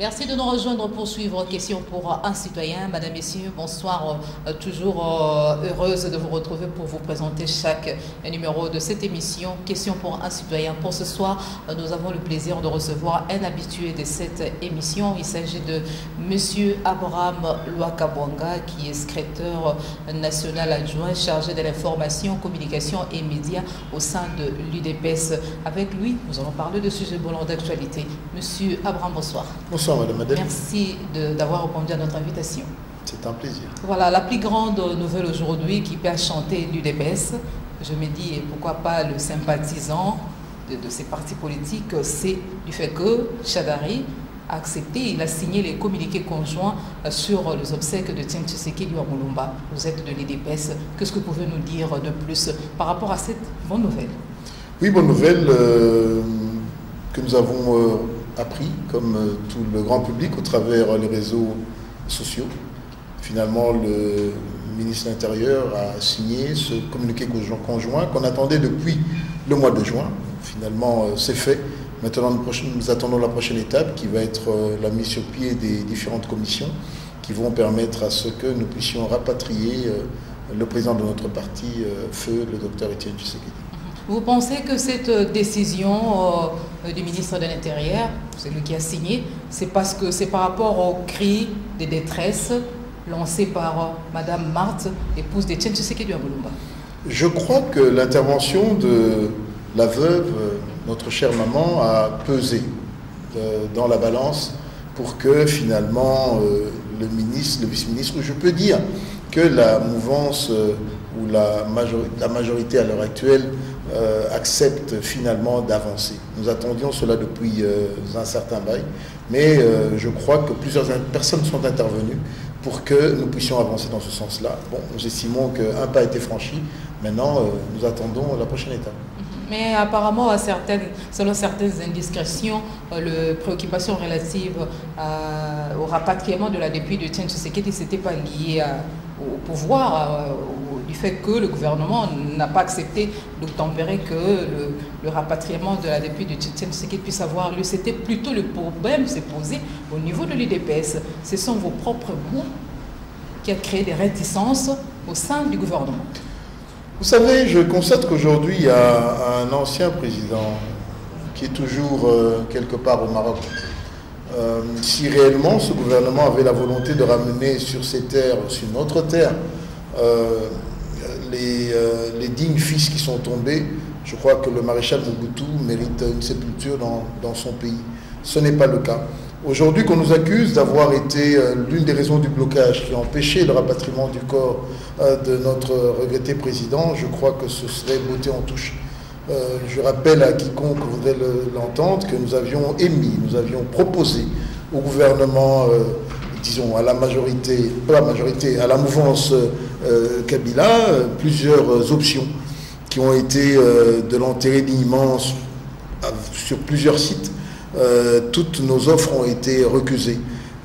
Merci de nous rejoindre pour suivre Question pour un citoyen. Madame, Messieurs, bonsoir. Toujours heureuse de vous retrouver pour vous présenter chaque numéro de cette émission Question pour un citoyen. Pour ce soir, nous avons le plaisir de recevoir un habitué de cette émission. Il s'agit de Monsieur Abraham Lwakabwanga, qui est secrétaire national adjoint chargé de l'information, communication et médias au sein de l'UDPS. Avec lui, nous allons parler de sujets brûlants d'actualité. Monsieur Abraham, bonsoir. Bonsoir, madame Adèle. Merci d'avoir répondu à notre invitation. C'est un plaisir. Voilà, la plus grande nouvelle aujourd'hui qui peut chanter l'UDPS, je me dis, et pourquoi pas le sympathisant de ces partis politiques, c'est du fait que Chadari a accepté, il a signé les communiqués conjoints sur les obsèques de Etienne Tshisekedi à Mulumba. Vous êtes de l'UDPS, qu'est-ce que vous pouvez nous dire de plus par rapport à cette bonne nouvelle? Oui, bonne nouvelle que nous avons appris, comme tout le grand public, au travers les réseaux sociaux. Finalement, le ministre de l'Intérieur a signé ce communiqué conjoint qu'on attendait depuis le mois de juin. Finalement, c'est fait. Maintenant, nous attendons la prochaine étape qui va être la mise sur pied des différentes commissions qui vont permettre à ce que nous puissions rapatrier le président de notre parti, feu le docteur Etienne Tshisekedi. Vous pensez que cette décision du ministre de l'Intérieur, c'est lui qui a signé, c'est parce que c'est par rapport au cri de détresse lancé par Madame Marthe, épouse d'Etienne Tshisekedi à Mulumba? Je crois que l'intervention de la veuve, notre chère maman, a pesé dans la balance pour que finalement le ministre, le vice-ministre, je peux dire que la mouvance ou la majorité à l'heure actuelle accepte finalement d'avancer. Nous attendions cela depuis un certain bail, mais je crois que plusieurs personnes sont intervenues pour que nous puissions avancer dans ce sens-là. Bon, nous estimons qu'un pas a été franchi, maintenant nous attendons la prochaine étape. Mais apparemment, selon certaines indiscrétions, les préoccupations relatives au rapatriement de la députée de Etienne Tshisekedi n'étaient pas liées au pouvoir, du fait que le gouvernement n'a pas accepté d'obtempérer que le rapatriement de la députée de Etienne Tshisekedi puisse avoir lieu. C'était plutôt le problème s'est posé au niveau de l'UDPS. Ce sont vos propres mots qui ont créé des réticences au sein du gouvernement. Vous savez, je constate qu'aujourd'hui, il y a un ancien président qui est toujours quelque part au Maroc. Si réellement ce gouvernement avait la volonté de ramener sur ces terres, sur notre terre, les dignes fils qui sont tombés, je crois que le maréchal Mobutu mérite une sépulture dans son pays. Ce n'est pas le cas. Aujourd'hui, qu'on nous accuse d'avoir été l'une des raisons du blocage qui a empêché le rapatriement du corps de notre regretté président, je crois que ce serait beauté en touche. Je rappelle à quiconque voudrait l'entendre que nous avions émis, nous avions proposé au gouvernement, disons à la majorité, pas la majorité, à la mouvance Kabila, plusieurs options qui ont été de l'enterrer dignement sur plusieurs sites. Toutes nos offres ont été recusées.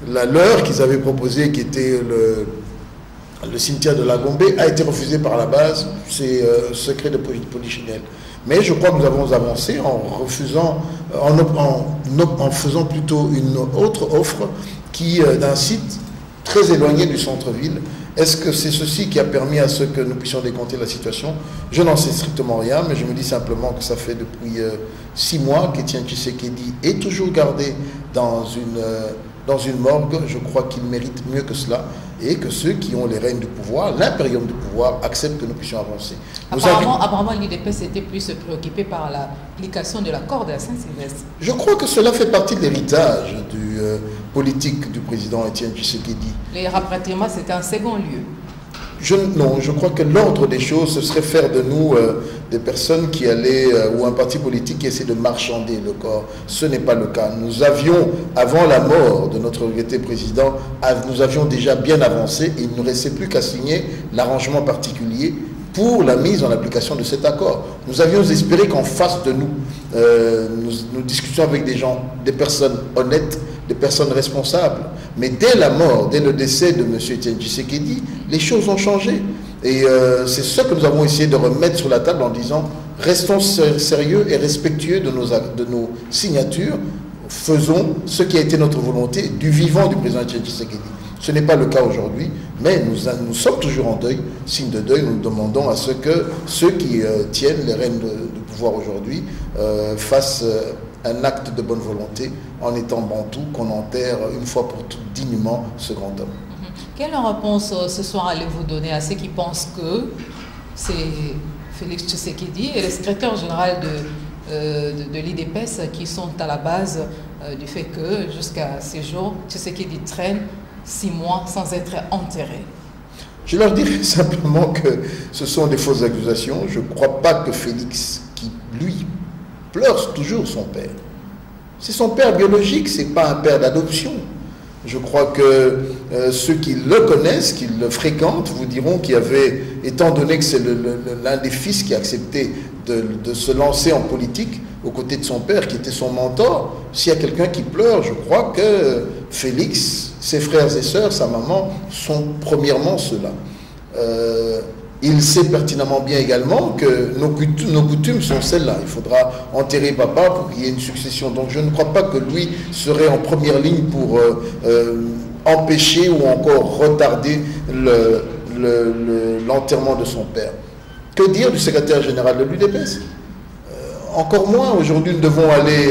La leur qu'ils avaient proposée, qui était le cimetière de la Gombe, a été refusée par la base. C'est secret de polichinelle. Mais je crois que nous avons avancé en refusant, en faisant plutôt une autre offre qui d'un site très éloigné du centre-ville. Est-ce que c'est ceci qui a permis à ce que nous puissions décompter la situation? Je n'en sais strictement rien, mais je me dis simplement que ça fait depuis 6 mois qu'Etienne Tshisekedi est toujours gardé dans une morgue. Je crois qu'il mérite mieux que cela et que ceux qui ont les rênes du pouvoir, l'impérium du pouvoir, acceptent que nous puissions avancer. Apparemment l'UDPS était plus préoccupé par l'application de l'accord de la Saint-Sylvestre. Je crois que cela fait partie de l'héritage politique du président Etienne Tshisekedi. Les rapatriements, c'était un second lieu. Non, je crois que l'ordre des choses, ce serait faire de nous des personnes qui allaient, ou un parti politique qui essaie de marchander le corps. Ce n'est pas le cas. Nous avions, avant la mort de notre regretté président, nous avions déjà bien avancé et il ne nous restait plus qu'à signer l'arrangement particulier pour la mise en application de cet accord. Nous avions espéré qu'en face de nous, nous discutions avec des gens, des personnes honnêtes, des personnes responsables. Mais dès la mort, dès le décès de M. Etienne Tshisekedi, les choses ont changé. Et c'est ce que nous avons essayé de remettre sur la table en disant restons sérieux et respectueux de nos signatures faisons ce qui a été notre volonté du vivant du président Etienne Tshisekedi. Ce n'est pas le cas aujourd'hui, mais nous sommes toujours en deuil. Signe de deuil, nous demandons à ce que ceux qui tiennent les rênes de pouvoir aujourd'hui fassent un acte de bonne volonté en étant bantou, qu'on enterre une fois pour toutes dignement ce grand homme. Quelle réponse ce soir allez-vous donner à ceux qui pensent que c'est Félix Tshisekedi et le secrétaire général de l'IDPS qui sont à la base du fait que jusqu'à ces jours, Tshisekedi traîne 6 mois sans être enterré? Je leur dirais simplement que ce sont des fausses accusations. Je ne crois pas que Félix, qui lui pleure toujours son père, c'est son père biologique, ce n'est pas un père d'adoption. Je crois que ceux qui le connaissent, qui le fréquentent, vous diront qu'il y avait, étant donné que c'est l'un des fils qui a accepté de se lancer en politique aux côtés de son père, qui était son mentor, s'il y a quelqu'un qui pleure, je crois que Félix, ses frères et sœurs, sa maman, sont premièrement ceux-là. Il sait pertinemment bien également que nos coutumes sont celles-là. Il faudra enterrer papa pour qu'il y ait une succession. Donc je ne crois pas que lui serait en première ligne pour empêcher ou encore retarder l'enterrement de son père. Que dire du secrétaire général de l'UDPS? Encore moins, aujourd'hui, nous devons aller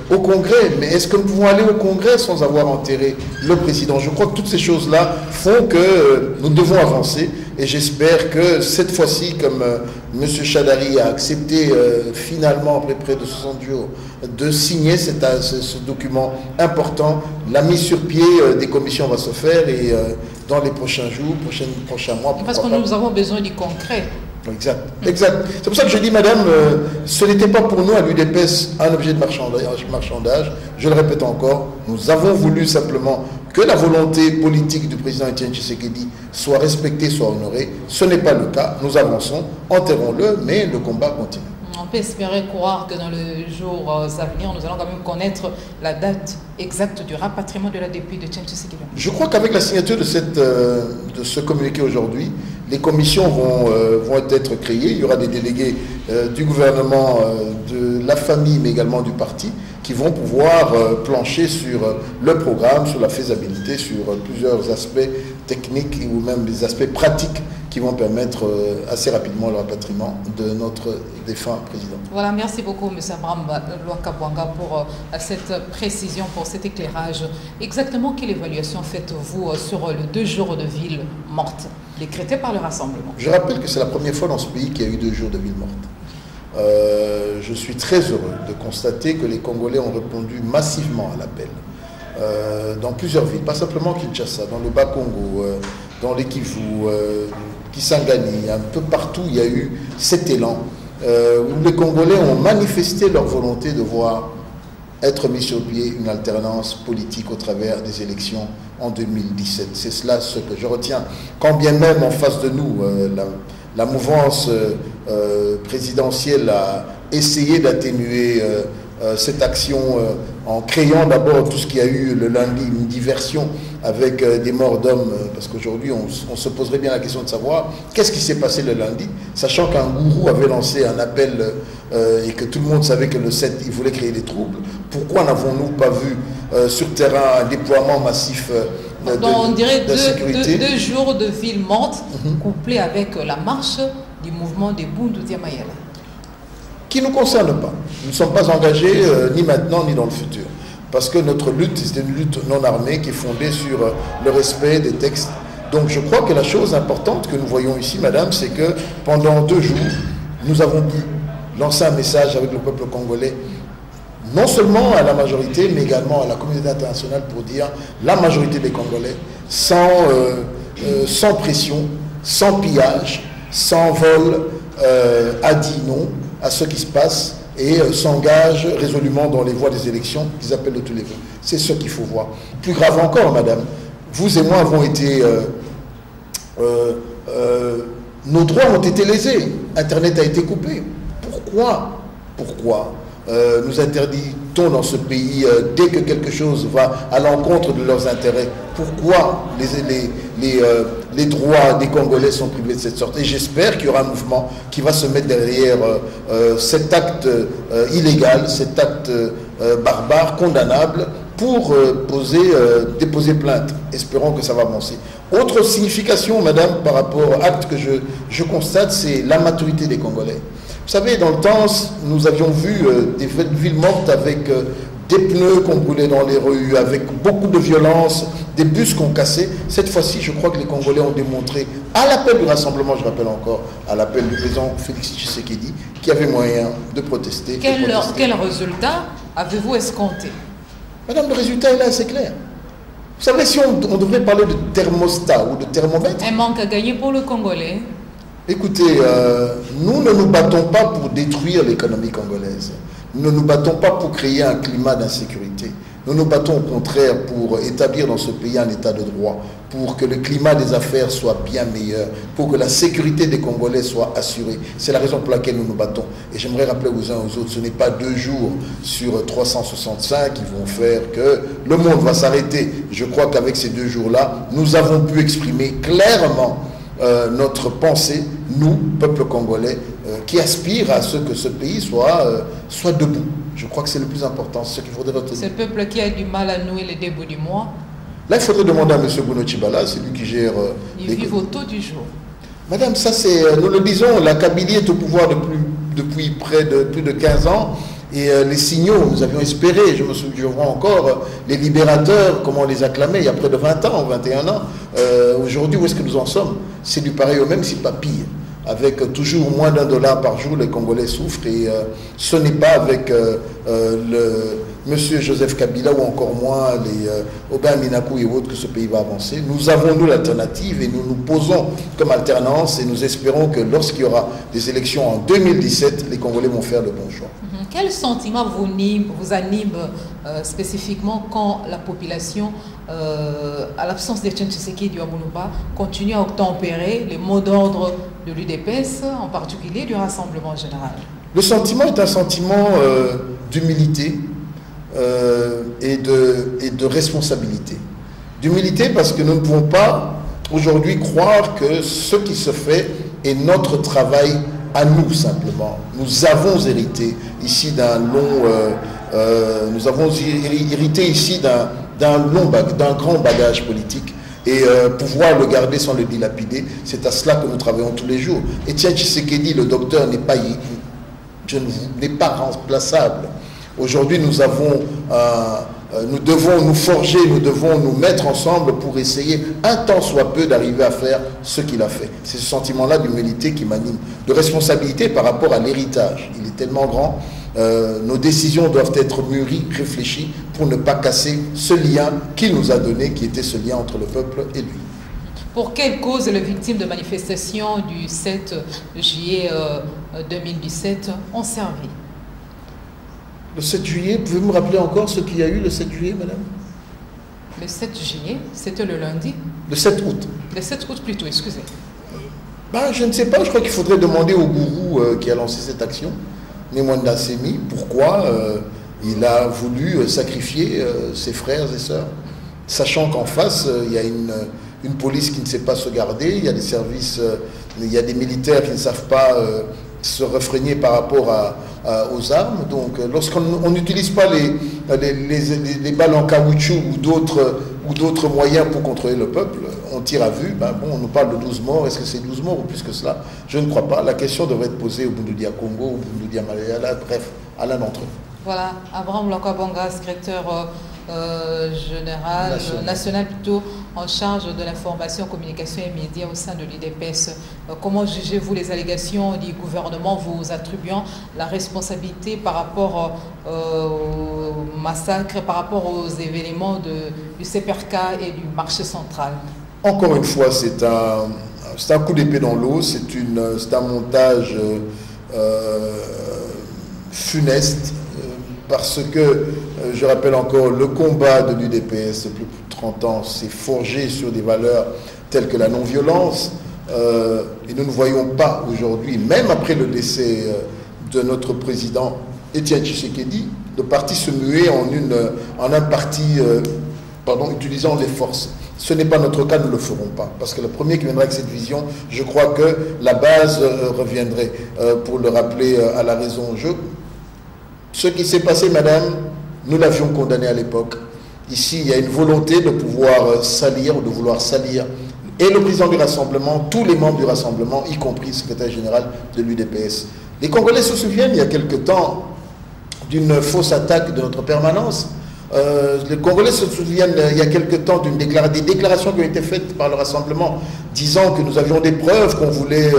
au Congrès. Mais est-ce que nous pouvons aller au Congrès sans avoir enterré le président? Je crois que toutes ces choses-là font que nous devons avancer. Et j'espère que cette fois-ci, comme M. Chadari a accepté finalement, après près de 60 jours, de signer ce document important, la mise sur pied des commissions va se faire et dans les prochains jours, prochains mois. Parce que nous avons besoin du concret. Exact, exact. C'est pour ça que je dis, madame, ce n'était pas pour nous à l'UDPS un objet de marchandage. Je le répète encore, nous avons voulu simplement que la volonté politique du président Etienne Tshisekedi soit respectée, soit honorée. Ce n'est pas le cas. Nous avançons, enterrons-le, mais le combat continue. On peut espérer croire que dans les jours à venir, nous allons quand même connaître la date exacte du rapatriement de la députée de Etienne Tshisekedi. Je crois qu'avec la signature de ce communiqué aujourd'hui, les commissions vont être créées. Il y aura des délégués du gouvernement, de la famille, mais également du parti, qui vont pouvoir plancher sur le programme, sur la faisabilité, sur plusieurs aspects techniques ou même des aspects pratiques qui vont permettre assez rapidement le rapatriement de notre défunt président. Voilà, merci beaucoup M. Abraham Lwakabwanga pour cette précision, pour cet éclairage. Exactement quelle évaluation faites-vous sur les 2 jours de ville morte décrétés par le Rassemblement? Je rappelle que c'est la première fois dans ce pays qu'il y a eu 2 jours de ville morte. Je suis très heureux de constater que les Congolais ont répondu massivement à l'appel. Dans plusieurs villes, pas simplement Kinshasa, dans le Bas-Congo, dans les Kivu, Kisangani, un peu partout il y a eu cet élan où les Congolais ont manifesté leur volonté de voir être mis sur pied une alternance politique au travers des élections en 2017. C'est cela ce que je retiens. Quand bien même en face de nous, la mouvance présidentielle a essayé d'atténuer cette action en créant d'abord tout ce qu'il y a eu le lundi, une diversion avec des morts d'hommes, parce qu'aujourd'hui on se poserait bien la question de savoir qu'est-ce qui s'est passé le lundi, sachant qu'un gourou avait lancé un appel et que tout le monde savait que le 7 il voulait créer des troubles. Pourquoi n'avons-nous pas vu sur terrain un déploiement massif on dirait 2 jours de ville morte couplés avec la marche du mouvement des Bundu Diamayela? Qui ne nous concerne pas. Nous ne sommes pas engagés ni maintenant ni dans le futur. Parce que notre lutte, c'est une lutte non armée qui est fondée sur le respect des textes. Donc je crois que la chose importante que nous voyons ici, madame, c'est que pendant 2 jours, nous avons pu lancer un message avec le peuple congolais, non seulement à la majorité, mais également à la communauté internationale pour dire la majorité des Congolais, sans pression, sans pillage, sans vol, a dit non à ce qui se passe et s'engage résolument dans les voies des élections qu'ils appellent de tous les vœux. C'est ce qu'il faut voir. Plus grave encore, madame, vous et moi avons été... nos droits ont été lésés. Internet a été coupé. Pourquoi nous interdit-on dans ce pays dès que quelque chose va à l'encontre de leurs intérêts? Pourquoi les droits des Congolais sont privés de cette sorte? Et j'espère qu'il y aura un mouvement qui va se mettre derrière cet acte illégal, cet acte barbare, condamnable, pour déposer plainte. Espérons que ça va avancer. Autre signification, madame, par rapport à l'acte que je constate, c'est la maturité des Congolais. Vous savez, dans le temps, nous avions vu des villes mortes avec des pneus qu'on brûlait dans les rues, avec beaucoup de violence, des bus qu'on cassait. Cette fois-ci, je crois que les Congolais ont démontré, à l'appel du rassemblement, je rappelle encore, à l'appel du président Félix Tshisekedi, qu'il y avait moyen de protester. Quel résultat avez-vous escompté? Madame, le résultat est là, c'est clair. Vous savez, si on devrait parler de thermostat ou de thermomètre... Un manque à gagner pour le Congolais. Écoutez, nous ne nous battons pas pour détruire l'économie congolaise. Nous ne nous battons pas pour créer un climat d'insécurité. Nous nous battons au contraire pour établir dans ce pays un état de droit, pour que le climat des affaires soit bien meilleur, pour que la sécurité des Congolais soit assurée. C'est la raison pour laquelle nous nous battons. Et j'aimerais rappeler aux uns aux autres, ce n'est pas 2 jours sur 365 qui vont faire que le monde va s'arrêter. Je crois qu'avec ces 2 jours-là, nous avons pu exprimer clairement notre pensée, nous, peuple congolais, qui aspire à ce que ce pays soit debout. Je crois que c'est le plus important, c'est ce qu'il faudrait retenir. C'est le peuple qui a du mal à nouer le début du mois. Là, il faudrait demander à M. Bruno Tshibala, c'est lui qui gère... Il vit au taux du jour. Madame, ça c'est... nous le disons, la Kabylie est au pouvoir depuis près de plus de 15 ans. Et les signaux, nous avions espéré, je vois encore, les libérateurs, comment on les acclamait il y a près de 20 ans, 21 ans. Aujourd'hui, où est-ce que nous en sommes? C'est du pareil au même, si pas pire. Avec toujours moins d'$1 par jour, les Congolais souffrent. Et ce n'est pas avec Monsieur Joseph Kabila ou encore moins les Aubin Minakou et autres que ce pays va avancer. Nous avons, nous, l'alternative et nous nous posons comme alternance et nous espérons que lorsqu'il y aura des élections en 2017, les Congolais vont faire le bon choix. Quel sentiment vous anime spécifiquement quand la population, à l'absence d'Etienne Tshisekedi du Amoulouba, continue à obtempérer les mots d'ordre de l'UDPS, en particulier du Rassemblement général? Le sentiment est un sentiment d'humilité et de responsabilité. D'humilité parce que nous ne pouvons pas aujourd'hui croire que ce qui se fait est notre travail à nous simplement. Nous avons hérité ici d'un nous avons hérité ici d'un grand bagage politique et pouvoir le garder sans le dilapider, c'est à cela que nous travaillons tous les jours. Etienne Tshisekedi, le docteur, n'est pas remplaçable. Aujourd'hui, nous devons nous forger, nous devons nous mettre ensemble pour essayer, un temps soit peu, d'arriver à faire ce qu'il a fait. C'est ce sentiment-là d'humilité qui m'anime, de responsabilité par rapport à l'héritage. Il est tellement grand. Nos décisions doivent être mûries, réfléchies, pour ne pas casser ce lien qu'il nous a donné, qui était ce lien entre le peuple et lui. Pour quelle cause les victimes de manifestations du 7 juillet 2017 ont servi? Le 7 juillet, pouvez-vous me rappeler encore ce qu'il y a eu le 7 juillet, madame? Le 7 juillet, c'était le lundi. Le 7 août. Le 7 août plutôt, excusez. Je ne sais pas, je crois qu'il faudrait demander au gourou qui a lancé cette action, Nemwanda Semi, pourquoi il a voulu sacrifier ses frères et sœurs, sachant qu'en face, il y a une police qui ne sait pas se garder, il y a des services, il y a des militaires qui ne savent pas se réfréner par rapport aux armes. Donc lorsqu'on n'utilise pas les balles en caoutchouc ou d'autres moyens pour contrôler le peuple, on tire à vue. On nous parle de 12 morts, est-ce que c'est 12 morts ou plus que cela? Je ne crois pas. La question devrait être posée au Bundudia Congo, au Bundudia Malayala, bref, à l'un d'entre eux. Voilà, Abraham Lwakabonga, secrétaire général, national plutôt, en charge de l'information, communication et médias au sein de l'UDPS. Comment jugez-vous les allégations du gouvernement vous attribuant la responsabilité par rapport au massacre, par rapport aux événements du CPRK et du marché central? Encore une fois, c'est un coup d'épée dans l'eau, c'est un montage funeste, parce que, je rappelle encore, le combat de l'UDPS depuis plus de 30 ans s'est forgé sur des valeurs telles que la non-violence, et nous ne voyons pas aujourd'hui, même après le décès de notre président Etienne Tshisekedi, le parti se muer en un parti utilisant les forces. Ce n'est pas notre cas, nous ne le ferons pas. Parce que le premier qui viendra avec cette vision, je crois que la base reviendrait, pour le rappeler à la raison. Ce qui s'est passé, madame, Nous l'avions condamné à l'époque. Ici, il y a une volonté de pouvoir salir ou de vouloir salir. Et le président du Rassemblement, tous les membres du Rassemblement, y compris le secrétaire général de l'UDPS. Les Congolais se souviennent, il y a quelque temps, d'une fausse attaque de notre permanence. Les Congolais se souviennent, il y a quelque temps, des déclarations qui ont été faites par le Rassemblement, disant que nous avions des preuves, qu'on voulait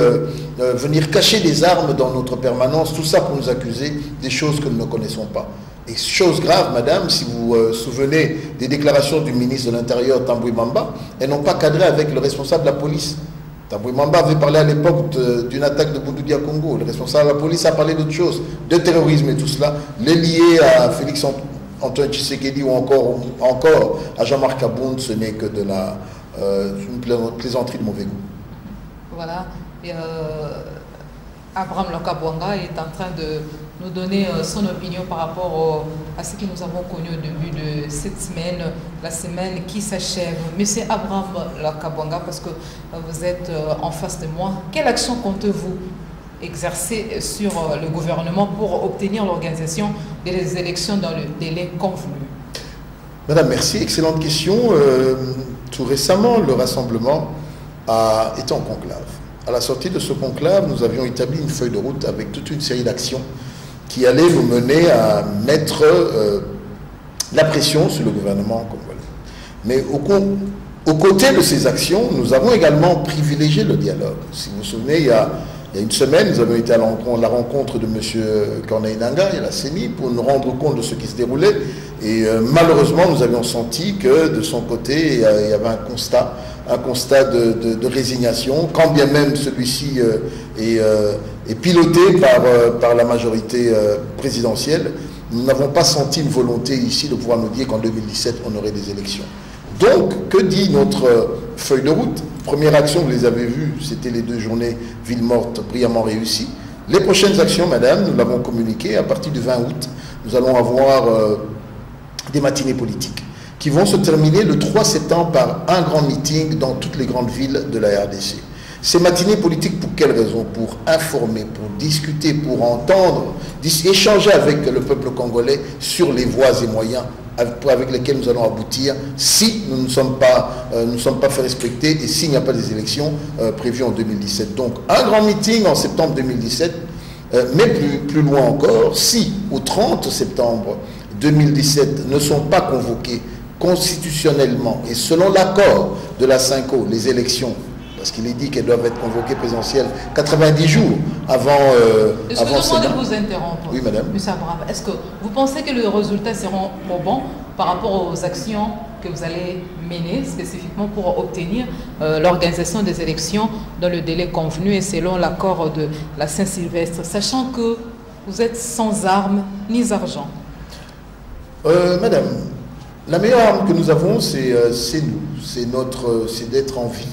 venir cacher des armes dans notre permanence, tout ça pour nous accuser des choses que nous ne connaissons pas. Et chose grave, madame, si vous vous souvenez des déclarations du ministre de l'Intérieur, Tambouy Mamba, elles n'ont pas cadré avec le responsable de la police. Tambouy Mamba avait parlé à l'époque d'une attaque de Boudoudi à Congo. Le responsable de la police a parlé d'autre chose, de terrorisme et tout cela. Les liés à Félix Antoine Tshisekedi ou encore à Jean-Marc Abound, ce n'est que de une plaisanterie de mauvais goût. Voilà. Et, Abraham Lokabwanga est en train de nous donner son opinion par rapport à ce que nous avons connu au début de cette semaine, la semaine qui s'achève. Monsieur Abraham Lokabwanga, parce que vous êtes en face de moi, quelle action comptez-vous exercer sur le gouvernement pour obtenir l'organisation des élections dans le délai convenu? Madame, merci. Excellente question. Tout récemment, le Rassemblement a été en conclave. À la sortie de ce conclave, nous avions établi une feuille de route avec toute une série d'actions qui allaient nous mener à mettre la pression sur le gouvernement congolais. Mais aux côtés de ces actions, nous avons également privilégié le dialogue. Si vous vous souvenez, il y a une semaine, nous avons été à la rencontre de M. Corneille Nangaa et la CENI pour nous rendre compte de ce qui se déroulait. Et malheureusement, nous avions senti que de son côté, il y avait un constat de résignation, quand bien même celui-ci est piloté par la majorité présidentielle. Nous n'avons pas senti une volonté ici de pouvoir nous dire qu'en 2017, on aurait des élections. Donc, que dit notre feuille de route? Première action, vous les avez vues, c'était les 2 journées ville morte brillamment réussies. Les prochaines actions, madame, nous l'avons communiqué, à partir du 20 août, nous allons avoir des matinées politiques qui vont se terminer le 3 septembre par un grand meeting dans toutes les grandes villes de la RDC. Ces matinées politiques, pour quelles raisons? Pour informer, pour discuter, pour entendre, échanger avec le peuple congolais sur les voies et moyens avec lesquels nous allons aboutir si nous ne sommes pas fait respecter et s'il n'y a pas des élections prévues en 2017. Donc un grand meeting en septembre 2017, mais plus loin encore, si au 30 septembre 2017 ne sont pas convoquées constitutionnellement et selon l'accord de la CENCO, les élections, parce qu'il est dit qu'elles doivent être convoquées présidentielles 90 jours avant Excusez-moi de vous interrompre. Oui, madame. Monsieur Abraham, est-ce que vous pensez que les résultats seront probants par rapport aux actions que vous allez mener spécifiquement pour obtenir l'organisation des élections dans le délai convenu et selon l'accord de la Saint-Sylvestre, sachant que vous êtes sans armes ni argent? Madame, la meilleure arme que nous avons, c'est nous, c'est d'être en vie.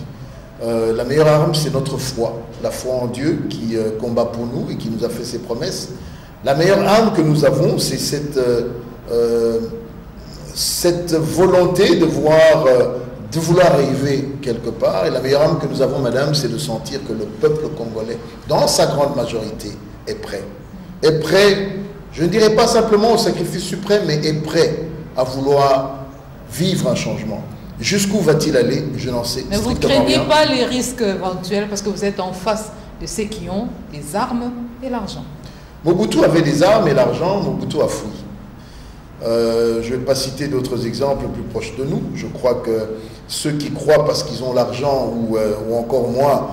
La meilleure arme, c'est notre foi, la foi en Dieu qui combat pour nous et qui nous a fait ses promesses. La meilleure arme que nous avons, c'est cette volonté de vouloir arriver quelque part. Et la meilleure arme que nous avons, madame, c'est de sentir que le peuple congolais, dans sa grande majorité, est prêt. Est prêt, je ne dirais pas simplement au sacrifice suprême, mais est prêt à vouloir vivre un changement. Jusqu'où va-t-il aller? Je n'en sais strictement rien. Mais vous ne craignez pas les risques éventuels parce que vous êtes en face de ceux qui ont les armes et l'argent. Mobutu avait les armes et l'argent, Mobutu a fui. Je ne vais pas citer d'autres exemples plus proches de nous. Je crois que ceux qui croient parce qu'ils ont l'argent ou encore moins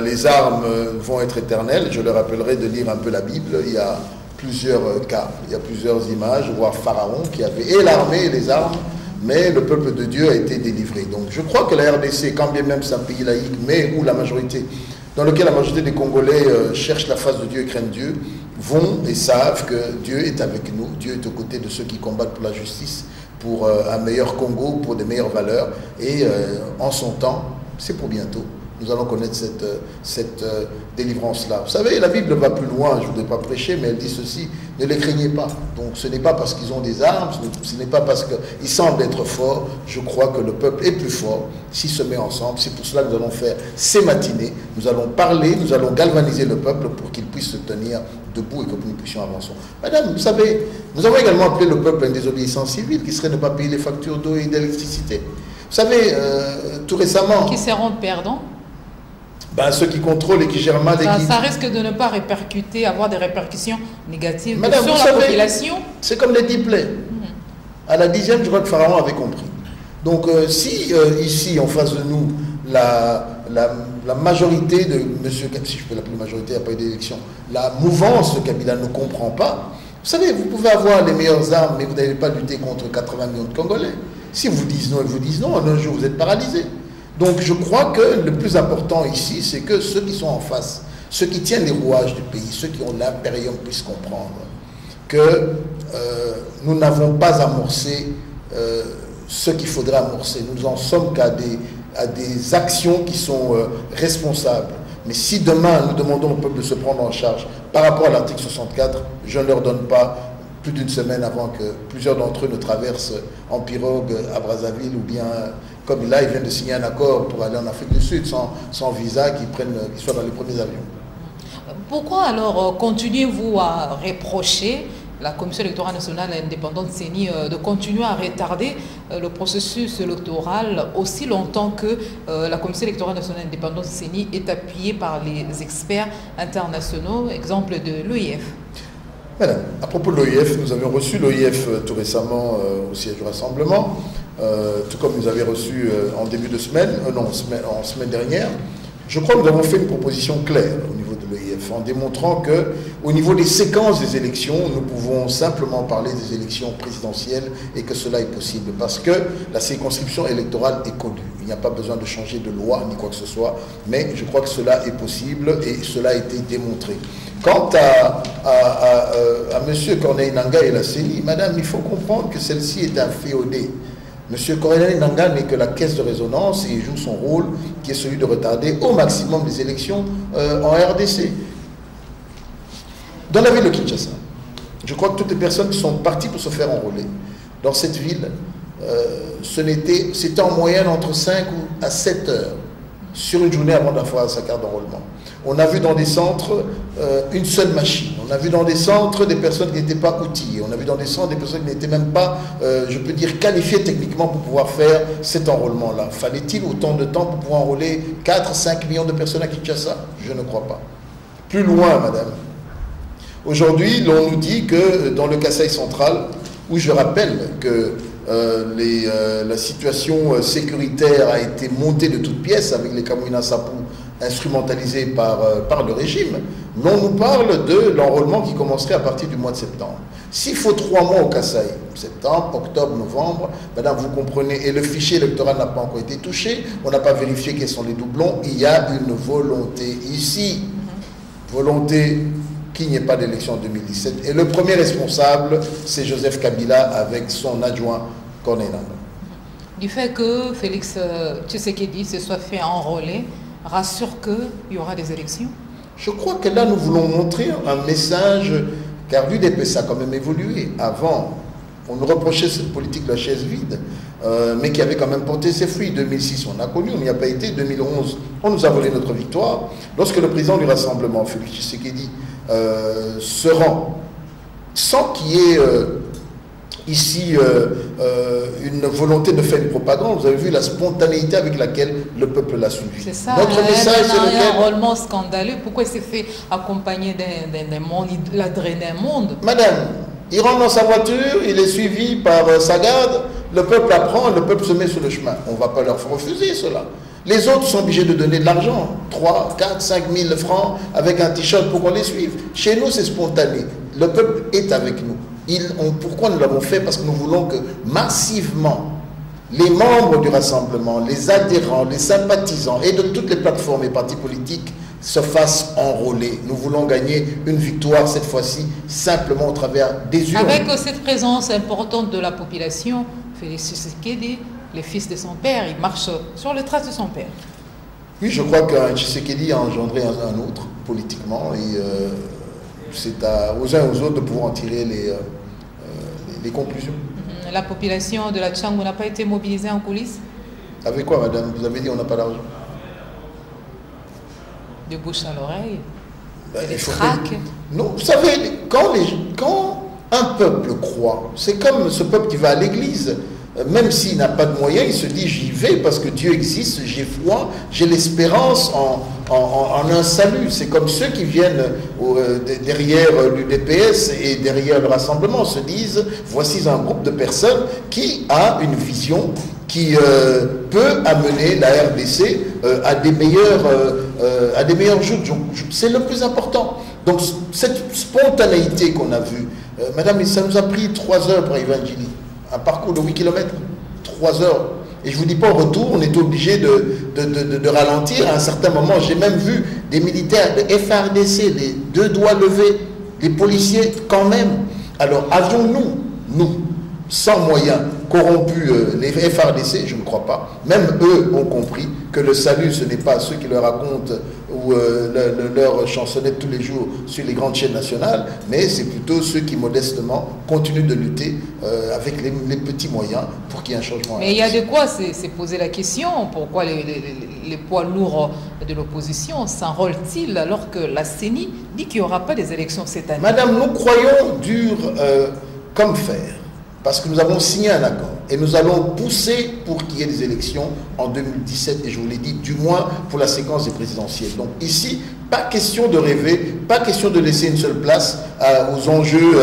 les armes vont être éternelles. Je leur rappellerai de lire un peu la Bible. Il y a plusieurs cas, il y a plusieurs images, voire Pharaon qui avait et l'armée et les armes, mais le peuple de Dieu a été délivré. Donc je crois que la RDC, quand bien même c'est un pays laïque, mais où dans lequel la majorité des Congolais cherchent la face de Dieu et craignent Dieu, vont et savent que Dieu est avec nous, Dieu est aux côtés de ceux qui combattent pour la justice, pour un meilleur Congo, pour des meilleures valeurs, et en son temps, c'est pour bientôt, nous allons connaître cette délivrance-là. Vous savez, la Bible va plus loin, je ne voudrais pas prêcher, mais elle dit ceci, ne les craignez pas. Donc ce n'est pas parce qu'ils ont des armes, ce n'est pas parce qu'ils semblent être forts. Je crois que le peuple est plus fort s'il se met ensemble. C'est pour cela que nous allons faire ces matinées, nous allons parler, nous allons galvaniser le peuple pour qu'il puisse se tenir debout et que nous puissions avancer. Madame, vous savez, nous avons également appelé le peuple à une désobéissance civile qui serait de ne pas payer les factures d'eau et d'électricité. Vous savez, tout récemment... Qui seront perdants? Ben, ceux qui contrôlent et qui gèrent mal et ça risque de ne pas répercuter, avoir des répercussions négatives Madame, sur la population. C'est comme les 10 plaies. À la 10e, je crois que Pharaon avait compris. Donc, si ici, en face de nous, la majorité de monsieur, si je peux l'appeler majorité, il n'y a pas eu d'élection, la mouvance de Kabila ne comprend pas, vous savez, vous pouvez avoir les meilleures armes, mais vous n'allez pas lutter contre 80 millions de Congolais. Si vous disent non, ils vous disent non, un jour vous êtes paralysés. Donc je crois que le plus important ici, c'est que ceux qui sont en face, ceux qui tiennent les rouages du pays, ceux qui ont l'impérium puissent comprendre que nous n'avons pas amorcé ce qu'il faudrait amorcer. Nous en sommes qu'à des actions qui sont responsables. Mais si demain nous demandons au peuple de se prendre en charge par rapport à l'article 64, je ne leur donne pas plus d'une semaine avant que plusieurs d'entre eux ne traversent en pirogue à Brazzaville ou bien, comme là, ils viennent de signer un accord pour aller en Afrique du Sud sans visa, qu'ils soient dans les premiers avions. Pourquoi alors continuez-vous à reprocher la Commission électorale nationale indépendante CENI de continuer à retarder le processus électoral aussi longtemps que la Commission électorale nationale indépendante CENI est appuyée par les experts internationaux, exemple de l'OIF? Madame, à propos de l'OIF, nous avions reçu l'OIF tout récemment au siège du Rassemblement, tout comme nous avions reçu en début de semaine, en semaine dernière. Je crois que nous avons fait une proposition claire au niveau de l'OIF en démontrant qu'au niveau des séquences des élections, nous pouvons simplement parler des élections présidentielles et que cela est possible parce que la circonscription électorale est connue. Il n'y a pas besoin de changer de loi ni quoi que ce soit, mais je crois que cela est possible et cela a été démontré. Quant à M. Corneille Nangaa et la CENI, madame, il faut comprendre que celle-ci est un féodé. M. Corneille Nangaa n'est que la caisse de résonance et il joue son rôle qui est celui de retarder au maximum les élections en RDC. Dans la ville de Kinshasa, je crois que toutes les personnes qui sont parties pour se faire enrôler dans cette ville, c'était en moyenne entre 5 à 7 heures sur une journée avant d'avoir sa carte d'enrôlement. On a vu dans des centres une seule machine. On a vu dans des centres des personnes qui n'étaient pas outillées. On a vu dans des centres des personnes qui n'étaient même pas, je peux dire, qualifiées techniquement pour pouvoir faire cet enrôlement-là. Fallait-il autant de temps pour pouvoir enrôler 4-5 millions de personnes à Kinshasa? Je ne crois pas. Plus loin, madame. Aujourd'hui, l'on nous dit que dans le Kasaï central, où je rappelle que la situation sécuritaire a été montée de toutes pièces avec les Kamouina Sapou instrumentalisés par le régime, l'on nous parle de l'enrôlement qui commencerait à partir du mois de septembre. S'il faut 3 mois au Kasaï, septembre, octobre, novembre, madame, vous comprenez, et le fichier électoral n'a pas encore été touché, on n'a pas vérifié quels sont les doublons, il y a une volonté ici, volonté qu'il n'y ait pas d'élection en 2017. Et le premier responsable, c'est Joseph Kabila avec son adjoint Corneille Nangaa. Du fait que Félix Tshisekedi se soit fait enrôler, rassure qu'il y aura des élections? Je crois que là, nous voulons montrer un message, car l'UDPS a quand même évolué. Avant, on nous reprochait cette politique de la chaise vide, mais qui avait quand même porté ses fruits. 2006, on a connu, on n'y a pas été. 2011, on nous a volé notre victoire. Lorsque le président du Rassemblement, Félix Tshisekedi, se rend, sans qu'il y ait ici une volonté de faire une propagande, vous avez vu la spontanéité avec laquelle le peuple l'a suivi. C'est ça, notre message, c'est lequel? Un enrôlement scandaleux. Pourquoi il s'est fait accompagner d'un monde, il a drainé un monde? Madame, il rentre dans sa voiture, il est suivi par sa garde, le peuple apprend, le peuple se met sur le chemin. On ne va pas leur refuser cela. Les autres sont obligés de donner de l'argent, 3, 4, 5 000 francs avec un t-shirt pour qu'on les suive. Chez nous, c'est spontané. Le peuple est avec nous. Pourquoi nous l'avons fait? Parce que nous voulons que massivement, les membres du Rassemblement, les adhérents, les sympathisants et de toutes les plateformes et partis politiques se fassent enrôler. Nous voulons gagner une victoire cette fois-ci simplement au travers des urnes. Avec cette présence importante de la population, Félix Tshisekedi, les fils de son père, il marche sur les traces de son père. Oui, je crois qu'un Tshisekedi a engendré un autre, politiquement, et c'est aux uns et aux autres de pouvoir en tirer les conclusions. La population de la Tchangou n'a pas été mobilisée en coulisses? Avec quoi, madame? Vous avez dit on n'a pas d'argent. De bouche à l'oreille, Il faut traques. Non, vous savez, quand un peuple croit, c'est comme ce peuple qui va à l'église. Même s'il n'a pas de moyens, il se dit j'y vais parce que Dieu existe, j'ai foi, j'ai l'espérance en un salut. C'est comme ceux qui viennent derrière l'UDPS et derrière le rassemblement se disent voici un groupe de personnes qui a une vision qui peut amener la RDC à des meilleurs jours. C'est le plus important. Donc cette spontanéité qu'on a vue, madame, ça nous a pris 3 heures pour évangéliser. Un parcours de 8 km, 3 heures. Et je ne vous dis pas au retour, on était obligé de ralentir à un certain moment. J'ai même vu des militaires de FARDC, les 2 doigts levés, des policiers quand même. Alors avions-nous, nous, sans moyens, corrompu les FARDC? Je ne crois pas. Même eux ont compris que le salut, ce n'est pas ceux qui leur racontent ou leur chansonnette tous les jours sur les grandes chaînes nationales, mais c'est plutôt ceux qui modestement continuent de lutter avec les petits moyens pour qu'il y ait un changement. Mais il y a de quoi c'est poser la question, pourquoi les poids lourds de l'opposition s'enrôlent-ils alors que la CENI dit qu'il n'y aura pas des élections cette année? Madame, nous croyons dur comme fer. Parce que nous avons signé un accord et nous allons pousser pour qu'il y ait des élections en 2017, et je vous l'ai dit, du moins pour la séquence des présidentielles. Donc ici, pas question de rêver, pas question de laisser une seule place aux enjeux,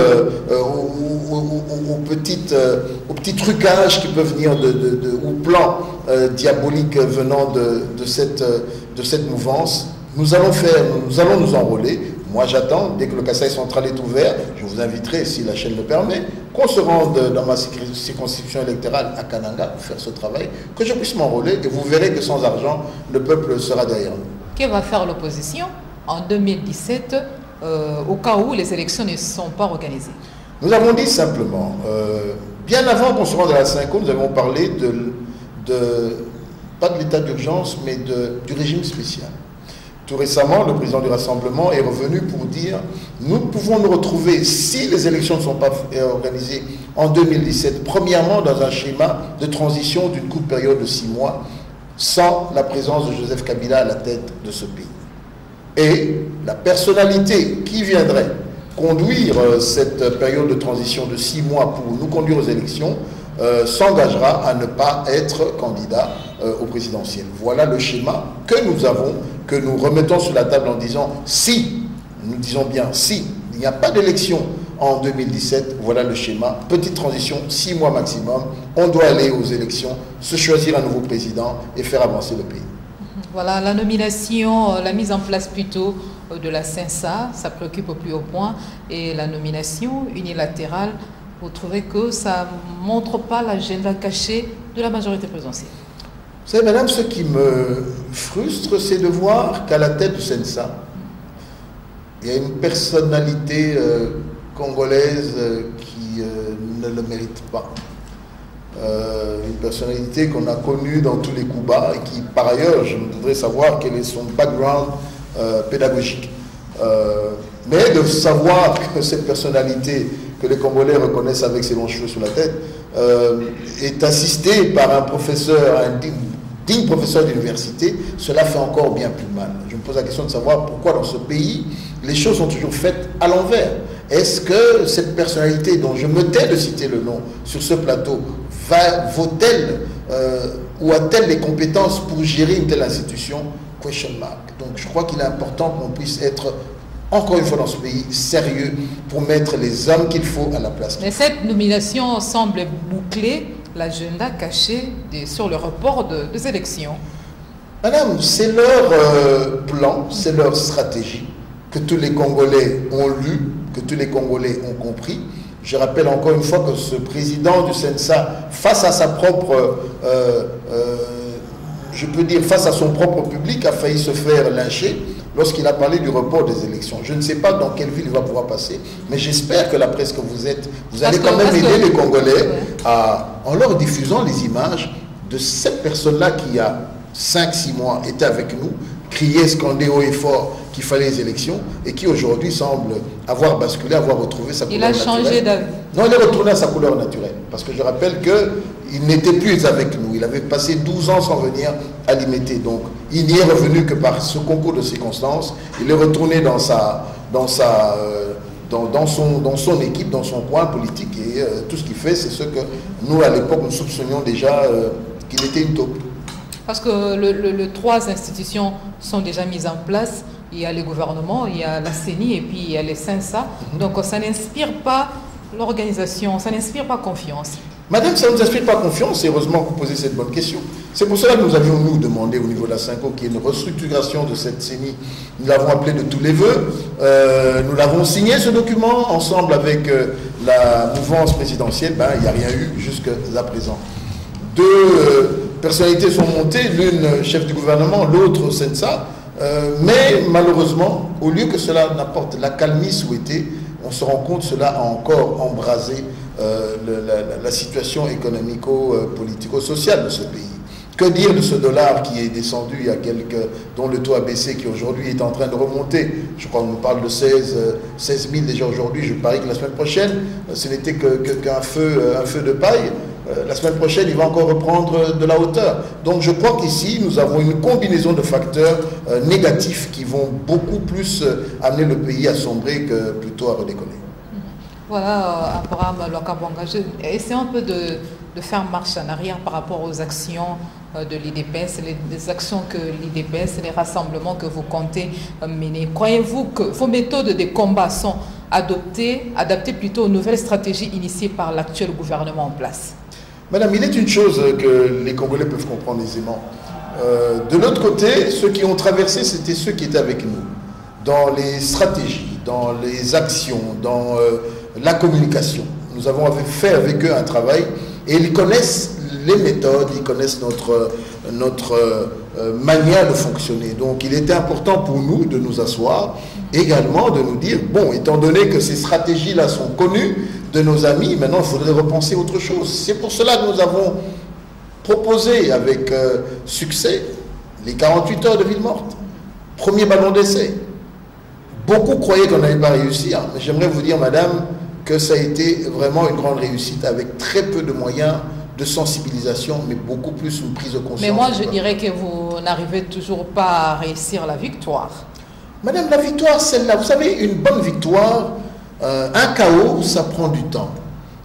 aux petits trucages qui peuvent venir aux plans diaboliques venant de cette mouvance. Nous allons nous enrôler. Moi, j'attends, dès que le Kasaï central est ouvert, je vous inviterai, si la chaîne le permet, qu'on se rende dans ma circonscription électorale à Kananga pour faire ce travail, que je puisse m'enrôler, et vous verrez que sans argent, le peuple sera derrière nous. Que va faire l'opposition en 2017 au cas où les élections ne sont pas organisées? Nous avons dit simplement, bien avant qu'on se rende à la Cinco, nous avons parlé pas de l'état d'urgence, mais du régime spécial. Tout récemment, le président du Rassemblement est revenu pour dire nous pouvons nous retrouver, si les élections ne sont pas organisées en 2017, premièrement dans un schéma de transition d'une courte période de 6 mois, sans la présence de Joseph Kabila à la tête de ce pays. Et la personnalité qui viendrait conduire cette période de transition de 6 mois pour nous conduire aux élections s'engagera à ne pas être candidat au présidentiel. Voilà le schéma que nous avons, que nous remettons sur la table en disant si, nous disons bien si, il n'y a pas d'élection en 2017, voilà le schéma, petite transition, 6 mois maximum, on doit aller aux élections, se choisir un nouveau président et faire avancer le pays. Voilà, la nomination, la mise en place plutôt de la CENSA, ça préoccupe au plus haut point, et la nomination unilatérale, vous trouvez que ça ne montre pas l'agenda caché de la majorité présidentielle? Vous savez, madame, ce qui me frustre, c'est de voir qu'à la tête du CENSA, il y a une personnalité congolaise qui ne le mérite pas. Une personnalité qu'on a connue dans tous les coups bas et qui, par ailleurs, je voudrais savoir quel est son background pédagogique. Mais de savoir que cette personnalité que les Congolais reconnaissent avec ses longs cheveux sur la tête est assistée par un professeur, un digne professeur d'université, cela fait encore bien plus mal. Je me pose la question de savoir pourquoi dans ce pays, les choses sont toujours faites à l'envers. Est-ce que cette personnalité dont je me tais de citer le nom sur ce plateau vaut-elle ou a-t-elle les compétences pour gérer une telle institution? Question mark. Donc je crois qu'il est important qu'on puisse être encore une fois dans ce pays sérieux pour mettre les hommes qu'il faut à la place. Mais cette nomination semble boucler l'agenda caché sur le report des élections. Madame, c'est leur plan, c'est leur stratégie que tous les Congolais ont lu, que tous les Congolais ont compris. Je rappelle encore une fois que ce président du CENSA, face à sa propre, je peux dire face à son propre public, a failli se faire lyncher lorsqu'il a parlé du report des élections. Je ne sais pas dans quelle ville il va pouvoir passer, mais j'espère que la presse que vous êtes, vous allez quand même aider les Congolais en leur diffusant les images de cette personne-là qui a 5-6 mois, était avec nous, criait, scandait haut et fort qu'il fallait les élections, et qui aujourd'hui semble avoir basculé, avoir retrouvé sa couleur naturelle. Il a changé d'avis. Non, il est retourné à sa couleur naturelle. Parce que je rappelle qu'il n'était plus avec nous. Il avait passé 12 ans sans venir à l'IMT. Donc, il n'y est revenu que par ce concours de circonstances. Il est retourné dans son équipe, dans son coin politique. Et tout ce qu'il fait, c'est ce que nous, à l'époque, nous soupçonnions déjà qu'il était une taupe. Parce que trois institutions sont déjà mises en place. Il y a le gouvernement, il y a la CENI et puis il y a les CENSA. Donc ça n'inspire pas l'organisation, ça n'inspire pas confiance. Madame, ça ne nous inspire pas confiance et heureusement que vous posez cette bonne question. C'est pour cela que nous avions, nous, demandé au niveau de la CINCO qu'il y ait une restructuration de cette CENI. Nous l'avons appelé de tous les vœux. Nous l'avons signé, ce document, ensemble avec la mouvance présidentielle. Ben, il n'y a rien eu jusqu'à présent. Deux personnalités sont montées, l'une chef du gouvernement, l'autre CENSA. Mais malheureusement, au lieu que cela n'apporte la calmie souhaitée, on se rend compte que cela a encore embrasé la situation économico-politico-sociale de ce pays. Que dire de ce dollar qui est descendu il y a dont le taux a baissé, qui aujourd'hui est en train de remonter. Je crois qu'on nous parle de 16 000 déjà aujourd'hui. Je parie que la semaine prochaine, ce n'était qu'un feu de paille. La semaine prochaine, il va encore reprendre de la hauteur. Donc je crois qu'ici, nous avons une combinaison de facteurs négatifs qui vont beaucoup plus amener le pays à sombrer que plutôt à redécoller. Voilà, Abraham Lokabonga, essayons un peu de faire marche en arrière par rapport aux actions de l'IDPS, les actions que l'IDPS, les rassemblements que vous comptez mener. Croyez-vous que vos méthodes de combat sont adaptées plutôt aux nouvelles stratégies initiées par l'actuel gouvernement en place? Madame, il est une chose que les Congolais peuvent comprendre aisément. De l'autre côté, ceux qui ont traversé, c'était ceux qui étaient avec nous. Dans les stratégies, dans les actions, dans la communication. Nous avons fait avec eux un travail et ils connaissent les méthodes, ils connaissent notre manière de fonctionner. Donc il était important pour nous de nous asseoir, également de nous dire, bon, étant donné que ces stratégies-là sont connues de nos amis, maintenant il faudrait repenser autre chose. C'est pour cela que nous avons proposé avec succès les 48 heures de ville morte. Premier ballon d'essai. Beaucoup croyaient qu'on n'allait pas réussir, mais j'aimerais vous dire, madame, que ça a été vraiment une grande réussite avec très peu de moyens de sensibilisation, mais beaucoup plus une prise de conscience. Mais moi, je dirais que vous n'arrivez toujours pas à réussir la victoire. Madame, la victoire, celle-là, vous savez, une bonne victoire, un chaos, ça prend du temps.